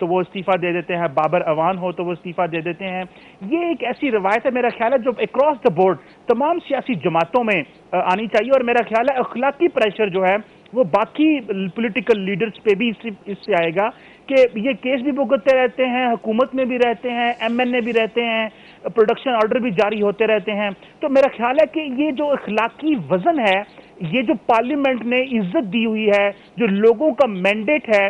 تو وہ استعفیٰ دے دیتے ہیں, بابر اوان ہو تو وہ استعفیٰ دے دیتے ہیں. یہ ایک ایسی روایت ہے میرا خیال ہے جو اکراس دا بورڈ تمام سیاسی جماعتوں میں آنی چاہیے, اور میرا خیال ہے اخلاقی پریشر جو ہے وہ باقی پولیٹیکل لیڈرز پہ بھی اس سے آئے گا کہ یہ کیس بھی بھگتتے رہتے ہیں, حکومت میں بھی رہتے ہیں, ایم این اے بھی رہتے ہیں, پروڈکشن آرڈر بھی جاری ہوتے رہتے ہیں. تو میرا خیال ہے کہ یہ جو اخلاقی وزن ہے, یہ جو پارلیمنٹ نے عزت دی ہوئی ہے, جو لوگوں کا مینڈیٹ ہے,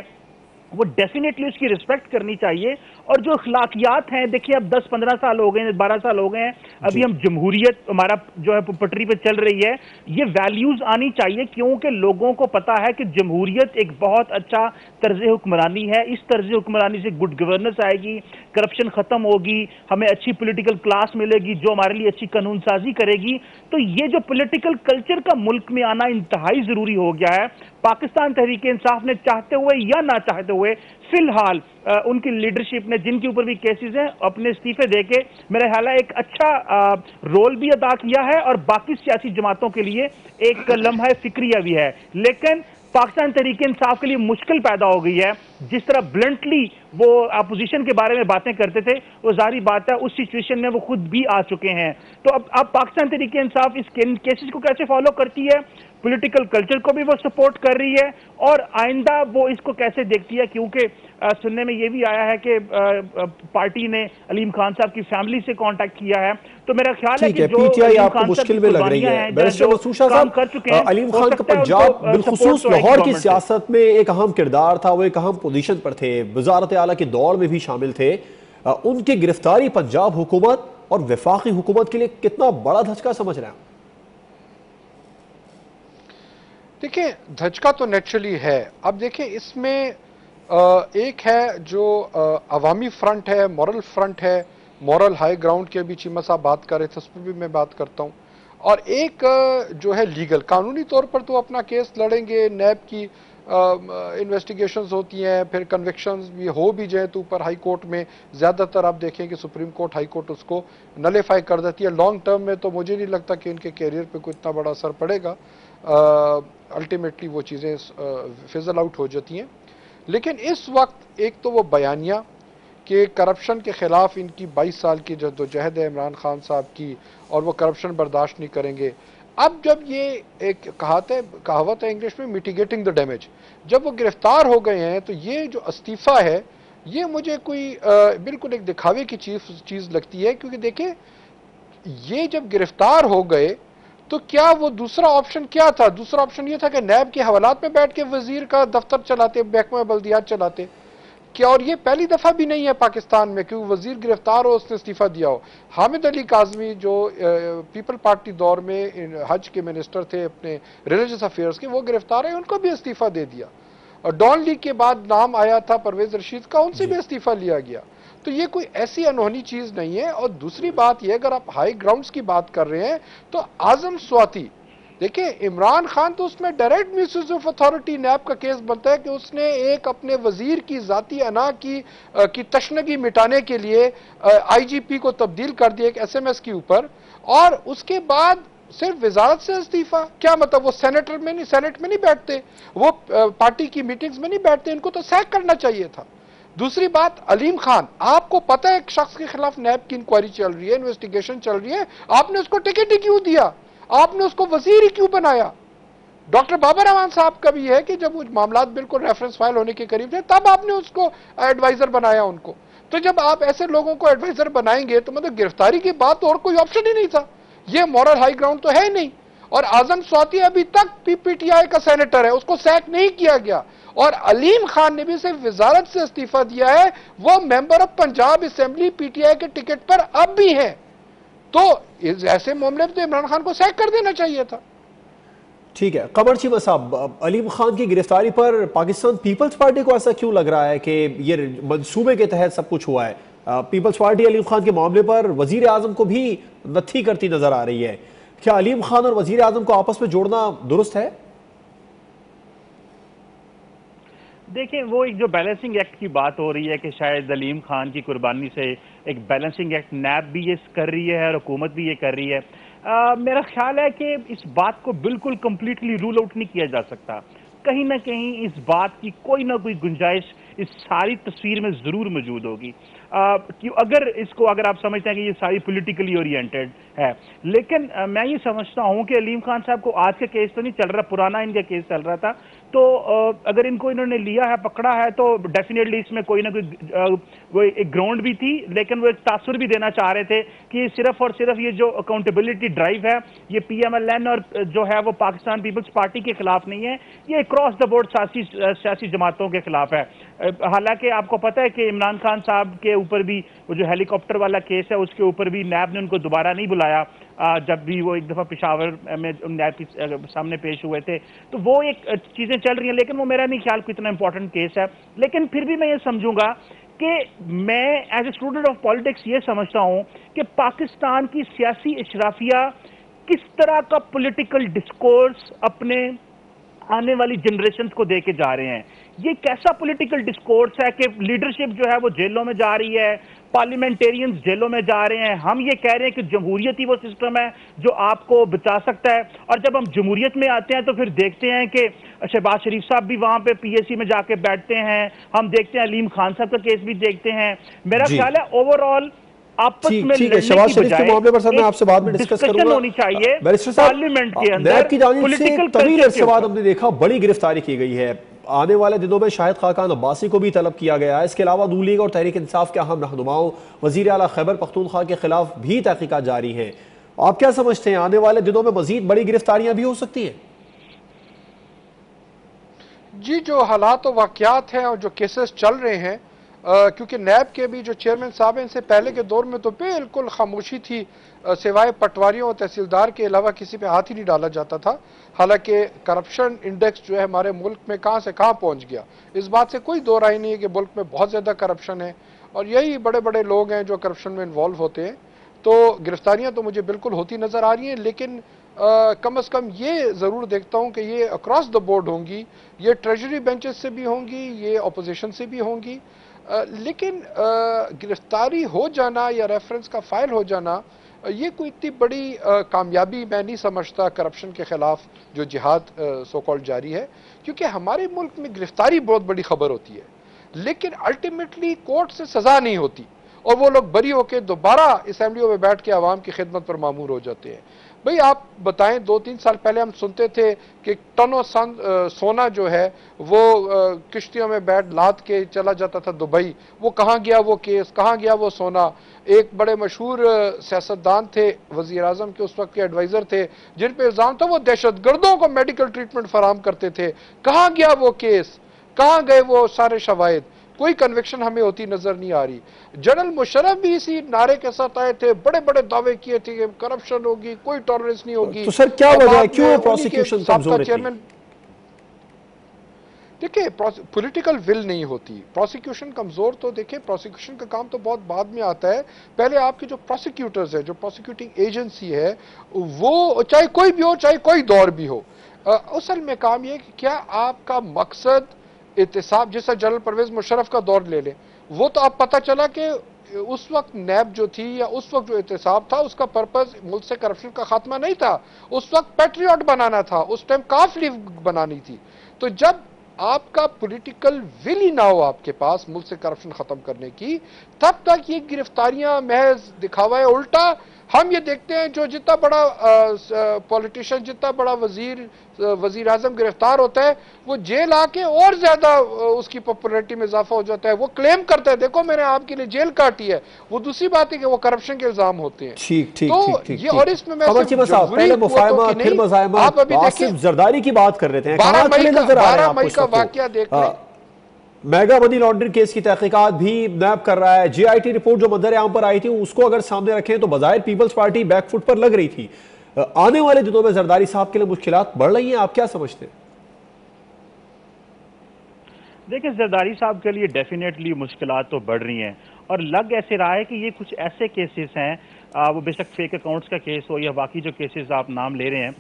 وہ ڈیفینیٹلی اس کی رسپیکٹ کرنی چاہیے. اور جو اخلاقیات ہیں, دیکھیے اب 10-15 سال ہو گئے ہیں, 12 سال ہو گئے ہیں, ابھی ہم جمہوریت ہمارا جو ہے پٹری پہ چل رہی ہے. یہ ویلیوز آنی چاہیے کیونکہ لوگوں کو پتا ہے کہ جمہوریت ایک بہت اچھا طرز حکمرانی ہے. اس طرز حکمرانی سے گڈ گورننس آئے گی, کرپشن ختم ہوگی, ہمیں اچھی پولیٹیکل کلاس ملے گی جو ہمارے لیے اچھی قانون سازی کرے گی. تو یہ جو پولیٹیکل کلچر کا ملک میں آنا انتہائی ضروری ہو گیا ہے. پاکستان تحریک انصاف نے چاہتے ہوئے یا نہ چاہتے ہوئے فی الحال ان کی لیڈرشپ نے, جن کے اوپر بھی کیسز ہیں, اپنے استعفے دے کے میرا خیال ہے ایک اچھا رول بھی ادا کیا ہے, اور باقی سیاسی جماعتوں کے لیے ایک لمحہ فکریہ بھی ہے. لیکن پاکستان تحریک انصاف کے لیے مشکل پیدا ہو گئی ہے. جس طرح بلنٹلی وہ اپوزیشن کے بارے میں باتیں کرتے تھے, وہ ظاہری بات ہے اس سچویشن میں وہ خود بھی آ چکے ہیں. تو اب پاکستان تحریک انصاف اس کیسز کو کیسے فالو کرتی ہے, پولیٹیکل کلچر کو بھی وہ سپورٹ کر رہی ہے, اور آئندہ وہ اس کو کیسے دیکھتی ہے. کیونکہ سننے میں یہ بھی آیا ہے کہ پارٹی نے علیم خان صاحب کی فیملی سے کانٹیکٹ کیا ہے. تو میرا خیال ہے کہ جو پی ٹی آئی علیم آپ کو خان صاحب مشکل کی میں لگ رہی قربانیاں ہے. ہیں, بیرسٹر جو مسعود شاہ کام کر صاحب, چکے ہیں, علیم ہو خان کا سکتا ہے ان پنجاب کو بالخصوص support تو لاہور کی گورنمنٹ سے. سیاست میں ایک اہم کردار تھا, وہ ایک اہم پوزیشن پر تھے, وزارت اعلیٰ کی دوڑ میں بھی شامل تھے. ان کی گرفتاری پنجاب حکومت اور وفاقی حکومت کے لیے کتنا بڑا دھچکا سمجھ رہے ہیں؟ دیکھیں, دھچکا تو نیچرلی ہے. اب دیکھیں اس میں ایک ہے جو عوامی فرنٹ ہے, مورل فرنٹ ہے, مورل ہائی گراؤنڈ کے بھی چیمہ صاحب بات کر رہے تھے, اس پر بھی میں بات کرتا ہوں. اور ایک جو ہے لیگل, قانونی طور پر تو اپنا کیس لڑیں گے, نیب کی انویسٹیگیشنز ہوتی ہیں, پھر کنوکشنز بھی ہو بھی جائیں تو اوپر ہائی کورٹ میں زیادہ تر آپ دیکھیں کہ سپریم کورٹ, ہائی کورٹ اس کو نلیفائی کر دیتی ہے. لانگ ٹرم میں تو مجھے نہیں لگتا کہ ان کے کیریئر پہ کوئی اتنا بڑا اثر پڑے گا. الٹیمیٹلی وہ چیزیں فزل آؤٹ ہو جاتی ہیں. لیکن اس وقت ایک تو وہ بیانیہ کہ کرپشن کے خلاف ان کی 22 سال کی جدوجہد ہے عمران خان صاحب کی, اور وہ کرپشن برداشت نہیں کریں گے. اب جب یہ ایک کہاوت ہے انگلش میں, میٹیگیٹنگ دا ڈیمیج, جب وہ گرفتار ہو گئے ہیں تو یہ جو استعفیٰ ہے یہ مجھے کوئی بالکل ایک دکھاوے کی چیز لگتی ہے. کیونکہ دیکھیں یہ جب گرفتار ہو گئے تو کیا وہ دوسرا آپشن کیا تھا؟ دوسرا آپشن یہ تھا کہ نیب کے حوالات میں بیٹھ کے وزیر کا دفتر چلاتے, محکمہ بلدیات چلاتے. کیا اور یہ پہلی دفعہ بھی نہیں ہے پاکستان میں کہ وزیر گرفتار ہو, اس نے استعفیٰ دیا ہو. حامد علی کاظمی جو پیپل پارٹی دور میں حج کے منسٹر تھے اپنے ریلیجس افیئرز کے, وہ گرفتار ہیں, ان کو بھی استعفیٰ دے دیا. اور ڈان لیگ کے بعد نام آیا تھا پرویز رشید کا, ان سے بھی استعفیٰ لیا گیا. تو یہ کوئی ایسی انہونی چیز نہیں ہے. اور دوسری بات یہ, اگر آپ ہائی گراؤنڈز کی بات کر رہے ہیں تو اعظم سواتی, دیکھیں عمران خان تو اس میں direct miss use of authority NAB کا کیس بنتا ہے کہ اس نے ایک اپنے وزیر کی ذاتی انا کی تشنگی مٹانے کے لیے آئی جی پی کو تبدیل کر دیا ایک ایس ایم ایس کے اوپر, اور اس کے بعد صرف وزارت سے استعفیٰ. کیا مطلب وہ سینٹ میں نہیں بیٹھتے, وہ پارٹی کی میٹنگز میں نہیں بیٹھتے, ان کو تو سیک کرنا چاہیے تھا. دوسری بات, علیم خان, آپ کو پتہ ہے ایک شخص کے خلاف نیب کی انکوائری چل رہی ہے, انویسٹیگیشن چل رہی ہے, آپ نے اس کو ٹکٹ ہی کیوں دیا؟ آپ نے اس کو وزیر ہی کیوں بنایا؟ ڈاکٹر بابر امان صاحب کا بھی ہے کہ جب وہ معاملات بالکل ریفرنس فائل ہونے کے قریب تھے تب آپ نے اس کو ایڈوائزر بنایا ان کو. تو جب آپ ایسے لوگوں کو ایڈوائزر بنائیں گے تو مطلب گرفتاری کی بات اور کوئی آپشن ہی نہیں تھا. یہ مورل ہائی گراؤنڈ تو ہے نہیں. اور اعظم سواتی ابھی تک پی ٹی آئی کا سینیٹر ہے, اس کو سیک نہیں کیا گیا. اور علیم خان نے بھی صرف وزارت سے استعفیٰ دیا ہے, وہ member of Punjab assembly P T I کے ٹکٹ پر اب بھی ہے. تو ایسے معاملے میں تو عمران خان کو سیک کر دینا چاہیے تھا. ٹھیک ہے, قمر چیمہ صاحب, علیم خان کی گرفتاری پر پاکستان پیپلز پارٹی کو ایسا کیوں لگ رہا ہے کہ یہ منصوبے کے تحت سب کچھ ہوا ہے؟ پیپلز پارٹی علیم خان کے معاملے پر وزیر اعظم کو بھی نتھی کرتی نظر آ رہی ہے. کیا علیم خان اور وزیر اعظم کو آپس میں جوڑنا درست ہے؟ دیکھیں, وہ ایک جو بیلنسنگ ایکٹ کی بات ہو رہی ہے کہ شاید علیم خان کی قربانی سے ایک بیلنسنگ ایکٹ نیب بھی یہ کر رہی ہے اور حکومت بھی یہ کر رہی ہے. میرا خیال ہے کہ اس بات کو بالکل کمپلیٹلی رول آؤٹ نہیں کیا جا سکتا. کہیں نہ کہیں اس بات کی کوئی نہ کوئی گنجائش اس ساری تصویر میں ضرور موجود ہوگی. اگر آپ سمجھتے ہیں کہ یہ ساری پولیٹیکلی اورینٹڈ ہے، لیکن میں یہ سمجھتا ہوں کہ علیم خان صاحب کو آج کا کیس تو نہیں چل رہا، پرانا ان کا کیس چل رہا تھا. تو اگر ان کو انہوں نے لیا ہے، پکڑا ہے، تو ڈیفینیٹلی اس میں کوئی نہ کوئی ایک گراؤنڈ بھی تھی، لیکن وہ ایک تاثر بھی دینا چاہ رہے تھے کہ صرف اور صرف یہ جو اکاؤنٹیبلٹی ڈرائیو ہے یہ پی ایم ایل این اور جو ہے وہ پاکستان پیپلز پارٹی کے خلاف نہیں ہے، یہ اکراس دا بورڈ سیاسی جماعتوں کے خلاف ہے. حالانکہ آپ کو پتہ ہے کہ عمران خان صاحب کے اوپر بھی وہ جو ہیلی کاپٹر والا کیس ہے اس کے اوپر بھی نیب نے ان کو دوبارہ نہیں بلایا جب بھی وہ ایک دفعہ پشاور میں نیب کے سامنے پیش ہوئے تھے. تو وہ ایک چیزیں چل رہی ہیں، لیکن وہ میرا نہیں خیال کوئی اتنا امپورٹنٹ کیس ہے. لیکن پھر بھی میں یہ سمجھوں گا کہ میں as a student of politics یہ سمجھتا ہوں کہ پاکستان کی سیاسی اشرافیہ کس طرح کا پولیٹیکل ڈسکورس اپنے آنے والی جنریشنز کو دے کے جا رہے ہیں. یہ کیسا پولیٹیکل ڈسکورس ہے کہ لیڈرشپ جو ہے وہ جیلوں میں جا رہی ہے، پارلیمنٹیرینز جیلوں میں جا رہے ہیں. ہم یہ کہہ رہے ہیں کہ جمہوریت ہی وہ سسٹم ہے جو آپ کو بچا سکتا ہے، اور جب ہم جمہوریت میں آتے ہیں تو پھر دیکھتے ہیں کہ شہباز شریف صاحب بھی وہاں پہ پی ایس سی میں جا کے بیٹھتے ہیں، ہم دیکھتے ہیں علیم خان صاحب کا کیس بھی دیکھتے ہیں. میرا جی خیال ہے اوور آل آپس میں ٹھیک ہے. لڑنے شہباز کی شریف کے بجائے معاملے پر سر میں آپ سے بعد میں ڈسکس کروں ڈسکشن گا. ہونی چاہیے بیرسٹر صاحب، پارلیمنٹ کے اندر نیب کی جانب سے پولیٹیکل طویل کلچر عرصے کے بعد اوپر. ہم نے دیکھا بڑی گرفتاری کی گئی ہے. آنے والے دنوں میں شاہد خاقان عباسی کو بھی طلب کیا گیا ہے. اس کے علاوہ نون لیگ اور تحریک انصاف کے اہم رہنماؤں وزیر اعلیٰ خیبر پختونخوا کے خلاف بھی تحقیقات جاری ہیں. آپ کیا سمجھتے ہیں آنے والے دنوں میں مزید بڑی گرفتاریاں بھی ہو سکتی ہیں؟ جی، جو حالات و واقعات ہیں اور جو کیسز چل رہے ہیں، کیونکہ نیب کے بھی جو چیئرمین صاحب ہیں ان سے پہلے کے دور میں تو بالکل خاموشی تھی، سوائے پٹواریوں اور تحصیلدار کے علاوہ کسی پہ ہاتھ ہی نہیں ڈالا جاتا تھا. حالانکہ کرپشن انڈیکس جو ہے ہمارے ملک میں کہاں سے کہاں پہنچ گیا، اس بات سے کوئی دو رائے نہیں ہے کہ ملک میں بہت زیادہ کرپشن ہے، اور یہی بڑے بڑے لوگ ہیں جو کرپشن میں انوالو ہوتے ہیں. تو گرفتاریاں تو مجھے بالکل ہوتی نظر آ رہی ہیں، لیکن کم از کم یہ ضرور دیکھتا ہوں کہ یہ اکراس دا بورڈ ہوں گی، یہ ٹریجری بینچز سے بھی ہوں گی، یہ اپوزیشن سے بھی ہوں گی. لیکن گرفتاری ہو جانا یا ریفرنس کا فائل ہو جانا یہ کوئی اتنی بڑی کامیابی میں نہیں سمجھتا کرپشن کے خلاف جو جہاد سو کال جاری ہے. کیونکہ ہمارے ملک میں گرفتاری بہت بڑی خبر ہوتی ہے، لیکن الٹیمیٹلی کورٹ سے سزا نہیں ہوتی، اور وہ لوگ بری ہو کے دوبارہ اسمبلیوں میں بیٹھ کے عوام کی خدمت پر مامور ہو جاتے ہیں. بھئی آپ بتائیں، 2-3 سال پہلے ہم سنتے تھے کہ ٹنوں سونا جو ہے وہ کشتیوں میں بیٹھ لاد کے چلا جاتا تھا دبئی. وہ کہاں گیا وہ کیس، کہاں گیا وہ سونا؟ ایک بڑے مشہور سیاستدان تھے، وزیر اعظم کے اس وقت کے ایڈوائزر تھے، جن پہ الزام تھا وہ دہشت گردوں کو میڈیکل ٹریٹمنٹ فراہم کرتے تھے. کہاں گیا وہ کیس؟ کہاں گئے وہ سارے شواہد؟ کوئی کنوکشن ہمیں ہوتی نظر نہیں آ رہی. جنرل مشرف بھی اسی نعرے کے ساتھ آئے تھے، بڑے بڑے دعوے کیے تھے کہ کرپشن ہوگی، کوئی ٹالرنس نہیں ہوگی. تو سر کیا اب وجہ ہے، آپ کیوں نے انہی کے پروسیکیوشن سابقہ کمزور اتنی؟ چیئرمین، دیکھیں پولیٹیکل ول نہیں ہوتی. پروسیکیوشن کمزور تو دیکھیں، پروسیکیوشن کا کام تو بہت بعد میں آتا ہے. پہلے آپ کے جو پروسیکیوٹرز ہیں، جو پروسیکیوٹنگ ایجنسی ہے، وہ چاہے کوئی بھی ہو، چاہے کوئی دور بھی ہو، اصل میں کام یہ ہے کہ کیا آپ کا مقصد احتساب، جیسا جنرل پرویز مشرف کا دور لے لیں، وہ تو اب پتہ چلا کہ اس وقت نیب جو تھی یا اس وقت جو احتساب تھا اس کا پرپز ملک سے کرپشن کا خاتمہ نہیں تھا، اس وقت پیٹریوٹ بنانا تھا، اس ٹائم کاف لیو بنانی تھی. تو جب آپ کا پولیٹیکل ول ہی نہ ہو آپ کے پاس ملک سے کرپشن ختم کرنے کی، تب تک یہ گرفتاریاں محض دکھاوا ہے. الٹا ہم یہ دیکھتے ہیں جو جتنا بڑا پولیٹیشین، جتنا بڑا وزیر اعظم گرفتار ہوتا ہے، وہ جیل آ کے اور زیادہ اس کی پاپولیرٹی میں اضافہ ہو جاتا ہے. وہ کلیم کرتا ہے دیکھو میں نے آپ کے لیے جیل کاٹی ہے. وہ دوسری بات ہے کہ وہ کرپشن کے الزام ہوتے ہیں. ٹھیک ٹھیک تو ٹھیک ٹھیک یہ، اور اس میں قمر صرف چیمہ صاحب، جمہوری پہلے قوتوں مفاہمہ کی پھر نہیں، مزاحمت، آپ ابھی دیکھیں آصف زرداری کی بات کر رہے تھے. 12 کہاں مئی کھڑے کا نظر آ رہے ہیں 12 آپ کو مئی اس کا وقت؟ واقعہ دیکھ لیں. میگا منی لانڈرنگ کیس کی تحقیقات بھی نیب کر رہا ہے. جی آئی ٹی رپورٹ جو منظر عام پر آئی تھی اس کو اگر سامنے رکھیں تو بظاہر پیپلز پارٹی بیک فٹ پر لگ رہی تھی. آنے والے دنوں میں زرداری صاحب کے لیے مشکلات بڑھ رہی ہیں، آپ کیا سمجھتے ہیں؟ دیکھیں، زرداری صاحب کے لیے ڈیفینیٹلی مشکلات تو بڑھ رہی ہیں، اور لگ ایسے رہا ہے کہ یہ کچھ ایسے کیسز ہیں، وہ بے شک فیک اکاؤنٹس کا کیس ہو یا باقی جو کیسز آپ نام لے رہے ہیں،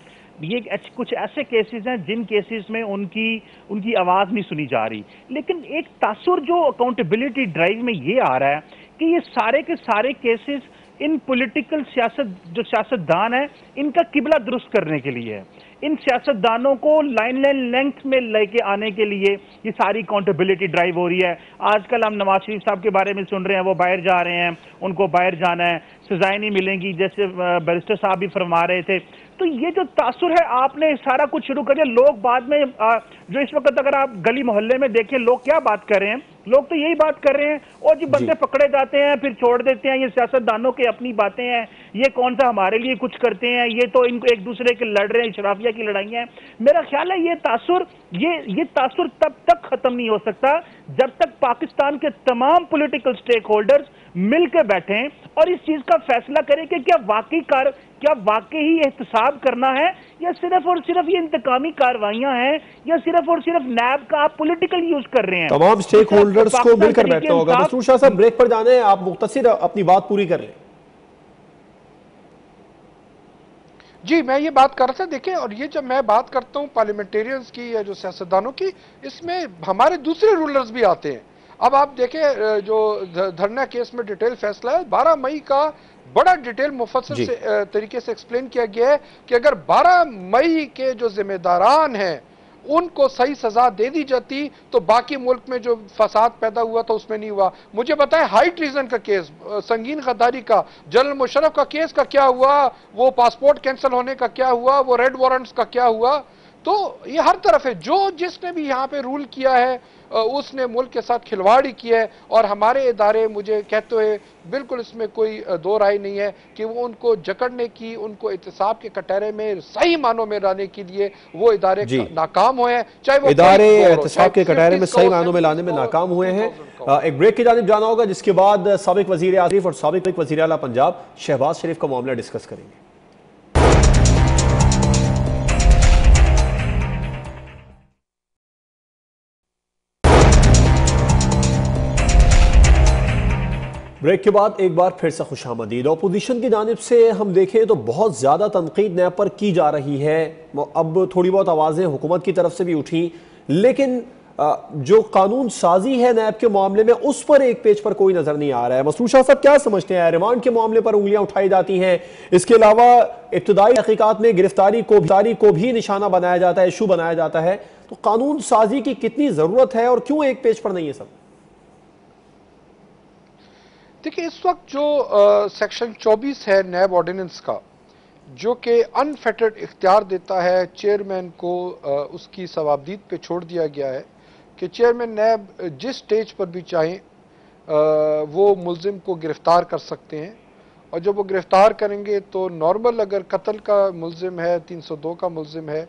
یہ کچھ ایسے کیسز ہیں جن کیسز میں ان کی آواز نہیں سنی جا رہی. لیکن ایک تاثر جو اکاؤنٹیبلٹی ڈرائیو میں یہ آ رہا ہے کہ یہ سارے کے سارے کیسز ان پولیٹیکل سیاستدان ہیں ان کا قبلہ درست کرنے کے لیے ہے. ان سیاستدانوں کو لائن لینتھ میں لے کے آنے کے لیے یہ ساری اکاؤنٹیبلٹی ڈرائیو ہو رہی ہے. آج کل ہم نواز شریف صاحب کے بارے میں سن رہے ہیں، وہ باہر جا رہے ہیں، ان کو باہر جانا ہے، سزائیں نہیں ملیں گی، جیسے بیرسٹر صاحب بھی فرما رہے تھے. تو یہ جو تاثر ہے، آپ نے سارا کچھ شروع کر دیا. لوگ بعد میں جو اس وقت اگر آپ گلی محلے میں دیکھیں لوگ کیا بات کر رہے ہیں، لوگ تو یہی بات کر رہے ہیں، اور جی جی بندے پکڑے جاتے ہیں پھر چھوڑ دیتے ہیں، یہ سیاستدانوں کی اپنی باتیں ہیں، یہ کون سا ہمارے لیے کچھ کرتے ہیں، یہ تو ان کو ایک دوسرے کے لڑ رہے ہیں، اشرافیہ کی لڑائیاں ہیں. میرا خیال ہے یہ تاثر تب تک ختم نہیں ہو سکتا جب تک پاکستان کے تمام پولیٹیکل سٹیک ہولڈرز مل کے بیٹھیں اور اس چیز کا فیصلہ کریں کہ کیا واقعی احتساب کرنا ہے، یا صرف اور صرف یہ انتقامی کارروائیاں ہیں، یا صرف اور صرف نیب کا آپ پولیٹیکل یوز کر رہے ہیں. تمام جس سٹیک طرح ہولڈرز کو مل پاکستان کر تحریک بیٹھنا ہوگا. انصاف. مسرور شاہ صاحب بریک پر جانے ہیں، آپ مختصر اپنی بات پوری کر لیں. جی میں یہ بات کر رہا تھا، دیکھیں، اور یہ جب میں بات کرتا ہوں پارلیمنٹیرینز کی یا جو سیاستدانوں کی، اس میں ہمارے دوسرے رولرز بھی آتے ہیں. اب آپ دیکھیں جو دھرنا کیس میں ڈیٹیل فیصلہ ہے، 12 مئی کا بڑا ڈیٹیل مفصل جی سے طریقے سے ایکسپلین کیا گیا ہے کہ اگر 12 مئی کے جو ذمہ داران ہیں ان کو صحیح سزا دے دی جاتی تو باقی ملک میں جو فساد پیدا ہوا تھا اس میں نہیں ہوا. مجھے بتائیں ہائی ٹریزن کا کیس، سنگین غداری کا، جنرل مشرف کا کیس کا کیا ہوا، وہ پاسپورٹ کینسل ہونے کا کیا ہوا، وہ ریڈ وارنٹس کا کیا ہوا. تو یہ ہر طرف ہے، جس نے بھی یہاں پہ رول کیا ہے اس نے ملک کے ساتھ کھلواڑی کی ہے. اور ہمارے ادارے مجھے کہتے ہوئے بالکل اس میں کوئی دو رائے نہیں ہے کہ وہ ان کو جکڑنے کی، ان کو احتساب کے کٹہرے میں صحیح معنوں میں لانے کے لیے وہ ادارے جی ناکام ہوئے ہیں، چاہے وہ ادارے کوئی سکور ہو، چاہے احتساب کے کٹہرے 50 میں صحیح سکور، معنوں میں 70 لانے میں سکور، ناکام ہوئے ہیں. 2000 سکور. ایک بریک کی جانب جانا ہوگا، جس کے بعد سابق وزیر اعظم اور سابق وزیر اعلیٰ پنجاب شہباز شریف کا معاملہ ڈسکس کریں گے. بریک کے بعد ایک بار پھر سے خوش آمدید. اپوزیشن کی جانب سے ہم دیکھیں تو بہت زیادہ تنقید نیب پر کی جا رہی ہے. اب تھوڑی بہت آوازیں حکومت کی طرف سے بھی اٹھیں، لیکن جو قانون سازی ہے نیب کے معاملے میں اس پر ایک پیج پر کوئی نظر نہیں آ رہا ہے. مسرور شاہ صاحب کیا سمجھتے ہیں؟ ریمانڈ کے معاملے پر انگلیاں اٹھائی جاتی ہیں، اس کے علاوہ ابتدائی تحقیقات میں گرفتاری کو بھی نشانہ بنایا جاتا ہے، ایشو بنایا جاتا ہے. تو قانون سازی کی کتنی ضرورت ہے اور کیوں ایک پیج پر نہیں ہے سب؟ دیکھیں اس وقت جو سیکشن 24 ہے نیب آرڈیننس کا، جو کہ انفیٹرڈ اختیار دیتا ہے چیئرمین کو، اس کی ثوابدید پہ چھوڑ دیا گیا ہے کہ چیئرمین نیب جس سٹیج پر بھی چاہیں وہ ملزم کو گرفتار کر سکتے ہیں. اور جب وہ گرفتار کریں گے تو نارمل اگر قتل کا ملزم ہے، 302 کا ملزم ہے،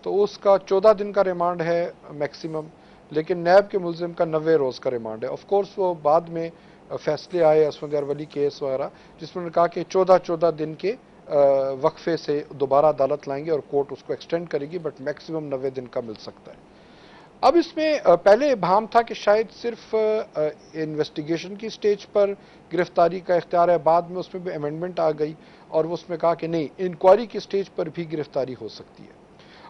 تو اس کا 14 دن کا ریمانڈ ہے میکسیمم، لیکن نیب کے ملزم کا 90 روز کا ریمانڈ ہے. آف کورس وہ بعد میں فیصلے آئے عصمت ولی کیس وغیرہ، جس میں انہوں نے کہا کہ 14 دن کے وقفے سے دوبارہ عدالت لائیں گے اور کورٹ اس کو ایکسٹینڈ کرے گی، بٹ میکسیمم 90 دن کا مل سکتا ہے. اب اس میں پہلے ابہام تھا کہ شاید صرف انویسٹیگیشن کی سٹیج پر گرفتاری کا اختیار ہے، بعد میں اس میں بھی امینڈمنٹ آ گئی اور اس میں کہا کہ نہیں، انکوائری کی سٹیج پر بھی گرفتاری ہو سکتی ہے.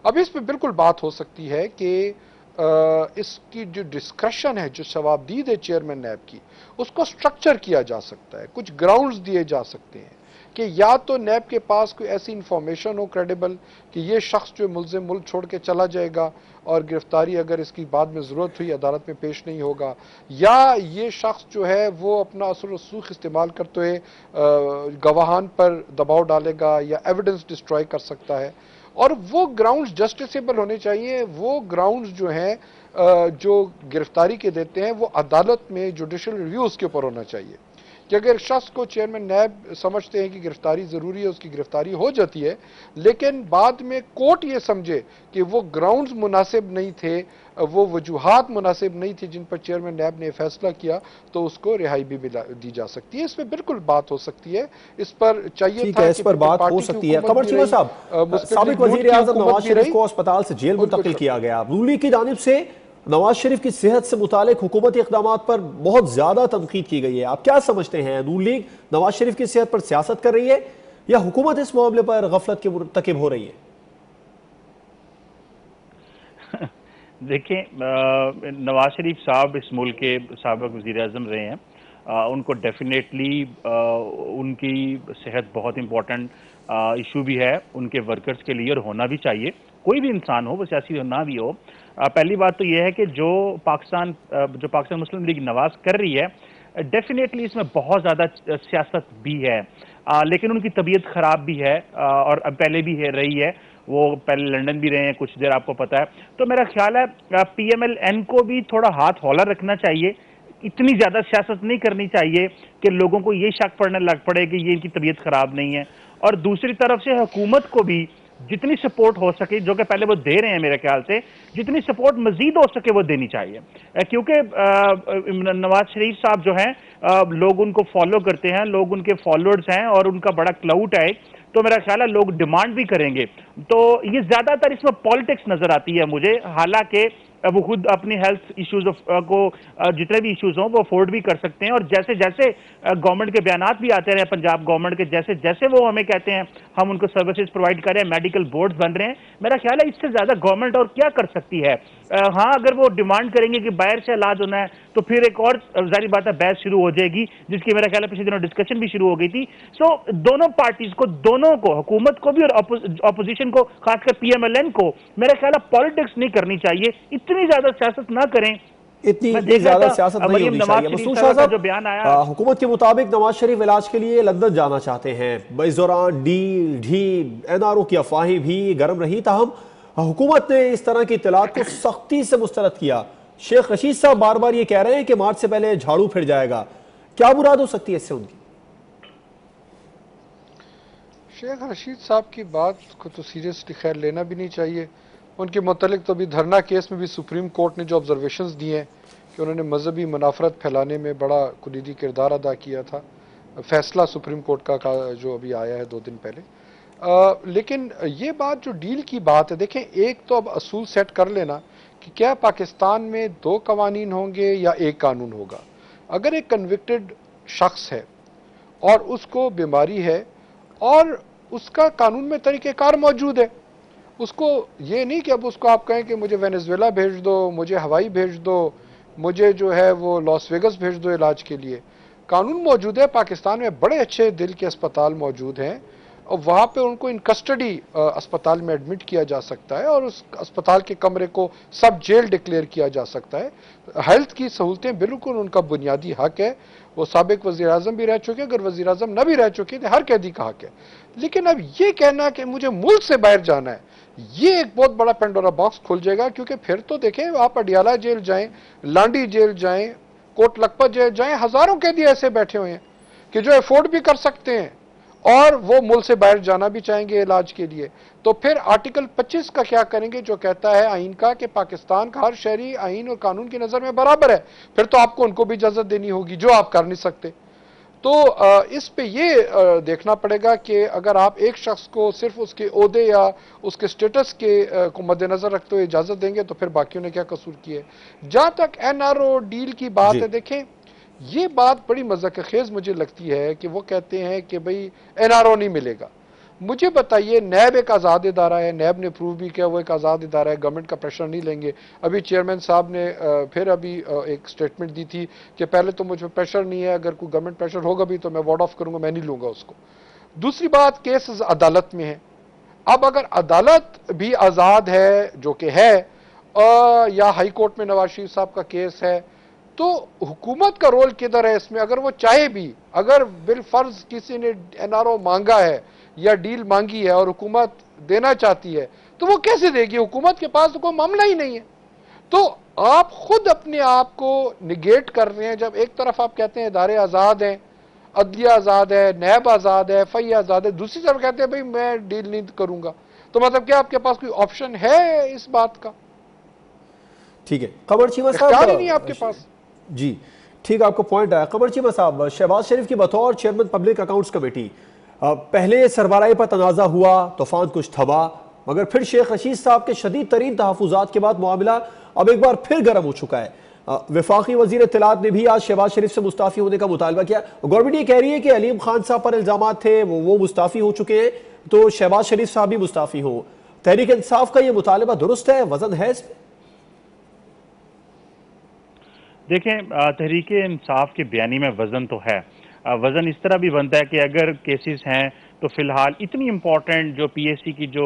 اب اس پہ بالکل بات ہو سکتی ہے کہ اس کی جو ڈسکریشن ہے، جو ثوابدید ہے چیئرمین نیب کی، اس کو سٹرکچر کیا جا سکتا ہے. کچھ گراؤنڈز دیے جا سکتے ہیں کہ یا تو نیب کے پاس کوئی ایسی انفارمیشن ہو کریڈیبل کہ یہ شخص جو ملزم ملک چھوڑ کے چلا جائے گا اور گرفتاری اگر اس کی بعد میں ضرورت ہوئی عدالت میں پیش نہیں ہوگا، یا یہ شخص جو ہے وہ اپنا اثر و رسوخ استعمال کرتے ہوئے گواہان پر دباؤ ڈالے گا یا ایویڈنس ڈسٹروائے کر سکتا ہے. اور وہ گراؤنڈز جسٹیسیبل ہونے چاہیے. وہ گراؤنڈز جو ہیں جو گرفتاری کے دیتے ہیں وہ عدالت میں جوڈیشل ریویوز کے اوپر ہونا چاہیے کہ اگر شخص کو چیئرمین نیب سمجھتے ہیں کہ گرفتاری ضروری ہے، اس کی گرفتاری ہو جاتی ہے، لیکن بعد میں کورٹ یہ سمجھے کہ وہ گراؤنڈز مناسب نہیں تھے، وہ وجوہات مناسب نہیں تھی جن پر چیئرمین نیب نے فیصلہ کیا، تو اس کو رہائی بھی دی جا سکتی ہے. اس میں بالکل بات ہو سکتی ہے. اس پر چاہیے ٹھیک تھا ہے، کہ اس پر بات ہو پارٹی کی سکتی ہے. حکومت قمر بھی چیمہ رہی، صاحب، مسلم سابق لیگ نون وزیر کی اعظم حکومت نواز بھی شریف رہی. کو اسپتال سے جیل ان کو منتقل کیا گیا. نون لیگ کی جانب سے نواز شریف کی صحت سے متعلق حکومتی اقدامات پر بہت زیادہ تنقید کی گئی ہے. آپ کیا سمجھتے ہیں؟ نون لیگ نواز شریف کی صحت پر سیاست کر رہی ہے یا حکومت اس معاملے پر غفلت کے مرتکب ہو رہی ہے؟ دیکھیں نواز شریف صاحب اس ملک کے سابق وزیر اعظم رہے ہیں. ان کو ڈیفینیٹلی ان کی صحت بہت امپورٹنٹ ایشو بھی ہے ان کے ورکرز کے لیے اور ہونا بھی چاہیے. کوئی بھی انسان ہو، وہ سیاسی نہ بھی ہو، پہلی بات تو یہ ہے کہ جو پاکستان مسلم لیگ نواز کر رہی ہے، ڈیفینیٹلی اس میں بہت زیادہ سیاست بھی ہے، لیکن ان کی طبیعت خراب بھی ہے، اور پہلے بھی رہی ہے، وہ پہلے لنڈن بھی رہے ہیں کچھ دیر، آپ کو پتا ہے۔ تو میرا خیال ہے پی ایم ایل این کو بھی تھوڑا ہاتھ ہولا رکھنا چاہیے، اتنی زیادہ سیاست نہیں کرنی چاہیے کہ لوگوں کو یہ شک پڑنے لگ پڑے کہ یہ ان کی طبیعت خراب نہیں ہے، اور دوسری طرف سے حکومت کو بھی جتنی سپورٹ ہو سکے، جو کہ پہلے وہ دے رہے ہیں میرے خیال سے، جتنی سپورٹ مزید ہو سکے وہ دینی چاہیے، کیونکہ نواز شریف صاحب جو ہیں لوگ ان کو فالو کرتے ہیں، لوگ ان کے فالوورز ہیں اور ان کا بڑا کلاؤٹ ہے، تو میرا خیال ہے لوگ ڈیمانڈ بھی کریں گے، تو یہ زیادہ تر اس میں پالیٹکس نظر آتی ہے مجھے، حالانکہ وہ خود اپنی ہیلتھ ایشوز کو جتنے بھی ایشوز ہوں وہ افورڈ بھی کر سکتے ہیں، اور جیسے جیسے گورنمنٹ کے بیانات بھی آتے رہے پنجاب گورنمنٹ کے، جیسے جیسے وہ ہمیں کہتے ہیں ہم ان کو سروسز پرووائڈ کر رہے ہیں، میڈیکل بورڈز بن رہے ہیں، میرا خیال ہے اس سے زیادہ گورنمنٹ اور کیا کر سکتی ہے؟ ہاں اگر وہ ڈیمانڈ کریں گے کہ باہر سے علاج ہونا ہے تو پھر ایک اور ظاہری بات ہے بحث شروع ہو جائے گی، جس کی میرا خیال ہے پچھلے دنوں ڈسکشن بھی شروع ہو گئی تھی۔ سو دونوں پارٹیز کو، دونوں کو، حکومت کو بھی اور اپوزیشن کو، خاص کر پی ایم ایل این کو، میرا خیال ہے پالیٹکس نہیں کرنی چاہیے، اتنی زیادہ سیاست نہ کریں۔ میں اتنی دیکھ رہا زیادہ تھا سیاست نہیں مریم ہونی نواز چاہیے۔ شریف مسعود شاہ صاحبہ کا جو صاحب، بیان آیا، حکومت کے مطابق نواز شریف علاج کے لیے لندن جانا چاہتے ہیں، اس دوران ڈیل ڈھیل این آر او کی افواہیں بھی گرم رہی، تاہم حکومت نے اس طرح کی اطلاعات کو سختی سے مسترد کیا۔ شیخ رشید صاحب بار بار یہ کہہ رہے ہیں کہ مارچ سے پہلے جھاڑو پھر جائے گا، کیا مراد ہو سکتی ہے اس سے ان کی؟ شیخ رشید صاحب کی بات کو تو سیریسلی خیر لینا بھی نہیں چاہیے۔ ان کے متعلق تو ابھی دھرنا کیس میں بھی سپریم کورٹ نے جو آبزرویشنز دیے ہیں کہ انہوں نے مذہبی منافرت پھیلانے میں بڑا کلیدی کردار ادا کیا تھا، فیصلہ سپریم کورٹ کا جو ابھی آیا ہے 2 دن پہلے۔ لیکن یہ بات جو ڈیل کی بات ہے، دیکھیں ایک تو اب اصول سیٹ کر لینا کہ کیا پاکستان میں 2 قوانین ہوں گے یا ایک قانون ہوگا۔ اگر ایک کنوکٹڈ شخص ہے اور اس کو بیماری ہے اور اس کا قانون میں طریقہ کار موجود ہے، اس کو یہ نہیں کہ اب اس کو آپ کہیں کہ مجھے وینزویلا بھیج دو، مجھے ہوائی بھیج دو، مجھے جو ہے وہ لاس ویگس بھیج دو علاج کے لیے۔ قانون موجود ہے، پاکستان میں بڑے اچھے دل کے اسپتال موجود ہیں، اور وہاں پہ ان کو ان کسٹڈی اسپتال میں ایڈمٹ کیا جا سکتا ہے، اور اس اسپتال کے کمرے کو سب جیل ڈکلیئر کیا جا سکتا ہے۔ ہیلتھ کی سہولتیں بالکل ان کا بنیادی حق ہے، وہ سابق وزیر اعظم بھی رہ چکے، اگر وزیر اعظم نہ بھی رہ چکے تو ہر قیدی کا حق ہے۔ لیکن اب یہ کہنا کہ مجھے ملک سے باہر جانا ہے، یہ ایک بہت بڑا پینڈورا باکس کھل جائے گا، کیونکہ پھر تو دیکھیں آپ اڈیالہ جیل جائیں، لانڈی جیل جائیں، کوٹ لکھپت جیل جائیں، ہزاروں قیدی ایسے بیٹھے ہوئے ہیں کہ جو افورڈ بھی کر سکتے ہیں اور وہ ملک سے باہر جانا بھی چاہیں گے علاج کے لیے۔ تو پھر آرٹیکل 25 کا کیا کریں گے جو کہتا ہے آئین کا کہ پاکستان کا ہر شہری آئین اور قانون کی نظر میں برابر ہے، پھر تو آپ کو ان کو بھی اجازت دینی ہوگی جو آپ کر نہیں سکتے۔ تو اس پہ یہ دیکھنا پڑے گا کہ اگر آپ ایک شخص کو صرف اس کے عہدے یا اس کے سٹیٹس کے کو مد نظر رکھتے ہوئے اجازت دیں گے تو پھر باقیوں نے کیا قصور کیا ہے۔ جہاں تک این آر او ڈیل کی بات ہے، دیکھیں یہ بات بڑی مذاق خیز مجھے لگتی ہے کہ وہ کہتے ہیں کہ بھئی این آر او نہیں ملے گا۔ مجھے بتائیے، نیب ایک آزاد ادارہ ہے، نیب نے پروو بھی کیا وہ ایک آزاد ادارہ ہے، گورنمنٹ کا پریشر نہیں لیں گے۔ ابھی چیئرمین صاحب نے پھر ابھی ایک سٹیٹمنٹ دی تھی کہ پہلے تو مجھ پہ پریشر نہیں ہے، اگر کوئی گورنمنٹ پریشر ہوگا بھی تو میں وارڈ آف کروں گا، میں نہیں لوں گا اس کو۔ دوسری بات، کیسز عدالت میں ہے۔ اب اگر عدالت بھی آزاد ہے جو کہ ہے، یا ہائی کورٹ میں نواز شریف صاحب کا کیس ہے، تو حکومت کا رول کدھر ہے اس میں؟ اگر وہ چاہے بھی، اگر بالفرض کسی نے این آر او مانگا ہے یا ڈیل مانگی ہے اور حکومت دینا چاہتی ہے تو وہ کیسے دے گی؟ حکومت کے پاس تو کوئی معاملہ ہی نہیں ہے۔ تو آپ خود اپنے آپ کو نگیٹ کر رہے ہیں، جب ایک طرف آپ کہتے ہیں ادارے آزاد ہیں، عدلیہ آزاد ہے، نیب آزاد ہے، FI آزاد ہے، دوسری طرف کہتے ہیں بھئی میں ڈیل نہیں کروں گا، تو مطلب کیا آپ کے پاس کوئی آپشن ہے اس بات کا؟ ٹھیک ہے، قمر چیمہ صاحب، اختیار ہی نہیں آپ کے پاس۔ جی ٹھیک، آپ کو پوائنٹ آیا۔ قمر چیمہ صاحب، شہباز شریف کی بطور چیئرمین پبلک اکاؤنٹس کمیٹی، پہلے سربراہی پر تنازع ہوا، طوفان کچھ تھما، مگر پھر شیخ رشید صاحب کے شدید ترین تحفظات کے بعد معاملہ اب ایک بار پھر گرم ہو چکا ہے۔ وفاقی وزیر اطلاعات نے بھی آج شہباز شریف سے مستعفی ہونے کا مطالبہ کیا۔ گورنمنٹ یہ کہہ رہی ہے کہ علیم خان صاحب پر الزامات تھے، وہ مستعفی ہو چکے ہیں، تو شہباز شریف صاحب بھی مستعفی ہوں۔ تحریک انصاف کا یہ مطالبہ درست ہے، وزن ہے اس میں؟ دیکھیں، تحریک انصاف کے بیانی میں وزن تو ہے، وزن اس طرح بھی بنتا ہے کہ اگر کیسز ہیں تو فی الحال اتنی امپورٹنٹ جو پی ایس سی کی جو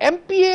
MPA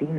3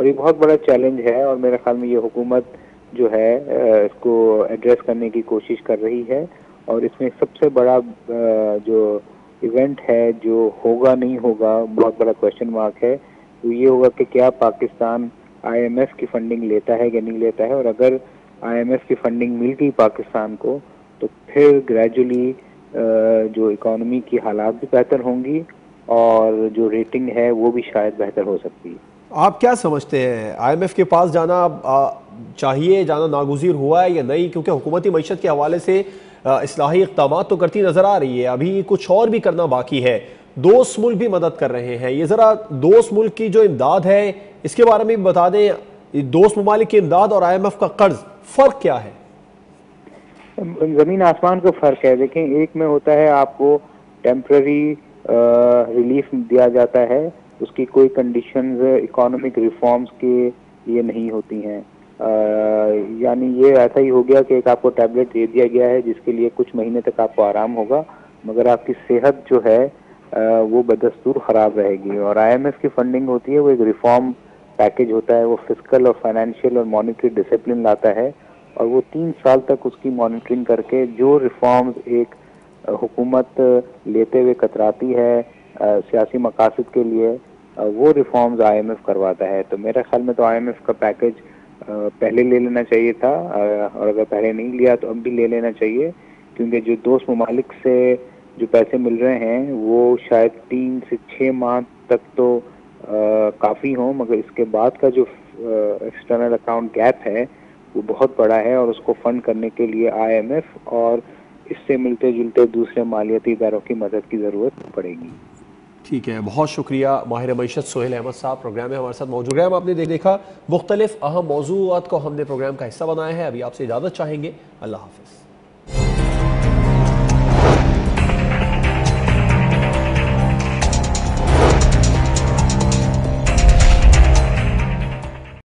اور یہ بہت بڑا چیلنج ہے، اور میرے خیال میں یہ حکومت جو ہے اس کو ایڈریس کرنے کی کوشش کر رہی ہے، اور اس میں سب سے بڑا جو ایونٹ ہے جو ہوگا نہیں ہوگا، بہت بڑا کویشچن مارک ہے، وہ یہ ہوگا کہ کیا پاکستان آئی ایم ایف کی فنڈنگ لیتا ہے یا نہیں لیتا ہے، اور اگر آئی ایم ایف کی فنڈنگ مل گئی پاکستان کو تو پھر گریجولی جو اکانومی کی حالات بھی بہتر ہوں گی اور جو ریٹنگ ہے وہ بھی شاید بہتر ہو سکتی ہے۔ آپ کیا سمجھتے ہیں آئی ایم ایف کے پاس جانا چاہیے، جانا ناگزیر ہوا ہے یا نہیں؟ کیونکہ حکومتی معیشت کے حوالے سے اصلاحی اقدامات تو کرتی نظر آ رہی ہے، ابھی کچھ اور بھی کرنا باقی ہے، دوست ملک بھی مدد کر رہے ہیں۔ یہ ذرا دوست ملک کی جو امداد ہے اس کے بارے میں بھی بتا دیں، دوست ممالک کی امداد اور آئی ایم ایف کا قرض فرق کیا ہے؟ زمین آسمان کا فرق ہے۔ دیکھیں، ایک میں ہوتا ہے آپ کو ٹیمپرری ریلیف دیا جاتا ہے، اس کی کوئی کنڈیشنز اکانومک ریفارمز کے لیے نہیں ہوتی ہیں، یعنی یہ ایسا ہی ہو گیا کہ ایک آپ کو ٹیبلٹ دے دیا گیا ہے جس کے لیے کچھ مہینے تک آپ کو آرام ہوگا، مگر آپ کی صحت جو ہے وہ بدستور خراب رہے گی۔ اور آئی ایم ایف کی فنڈنگ ہوتی ہے، وہ ایک ریفارم پیکج ہوتا ہے، وہ فسکل اور فائنینشیل اور مانیٹری ڈسپلن لاتا ہے، اور وہ 3 سال تک اس کی مانیٹرنگ کر کے جو ریفارمز ایک حکومت لیتے ہوئے کتراتی ہے سیاسی مقاصد کے لیے، وہ ریفارمز آئی ایم ایف کرواتا ہے۔ تو میرے خیال میں تو آئی ایم ایف کا پیکج پہلے لے لینا چاہیے تھا، اور اگر پہلے نہیں لیا تو اب بھی لے لینا چاہیے، کیونکہ جو دوست ممالک سے جو پیسے مل رہے ہیں وہ شاید 3 سے 6 ماہ تک تو کافی ہوں، مگر اس کے بعد کا جو ایکسٹرنل اکاؤنٹ گیپ ہے وہ بہت بڑا ہے، اور اس کو فنڈ کرنے کے لیے آئی ایم ایف اور اس سے ملتے جلتے دوسرے مالیاتی اداروں کی مدد کی ضرورت پڑے گی۔ ٹھیک ہے، بہت شکریہ ماہر معیشت سہیل احمد صاحب، پروگرام میں ہمارے ساتھ موجود رہے۔ آپ نے دیکھا مختلف اہم موضوعات کو ہم نے پروگرام کا حصہ بنایا ہے۔ ابھی آپ سے اجازت چاہیں گے، اللہ حافظ۔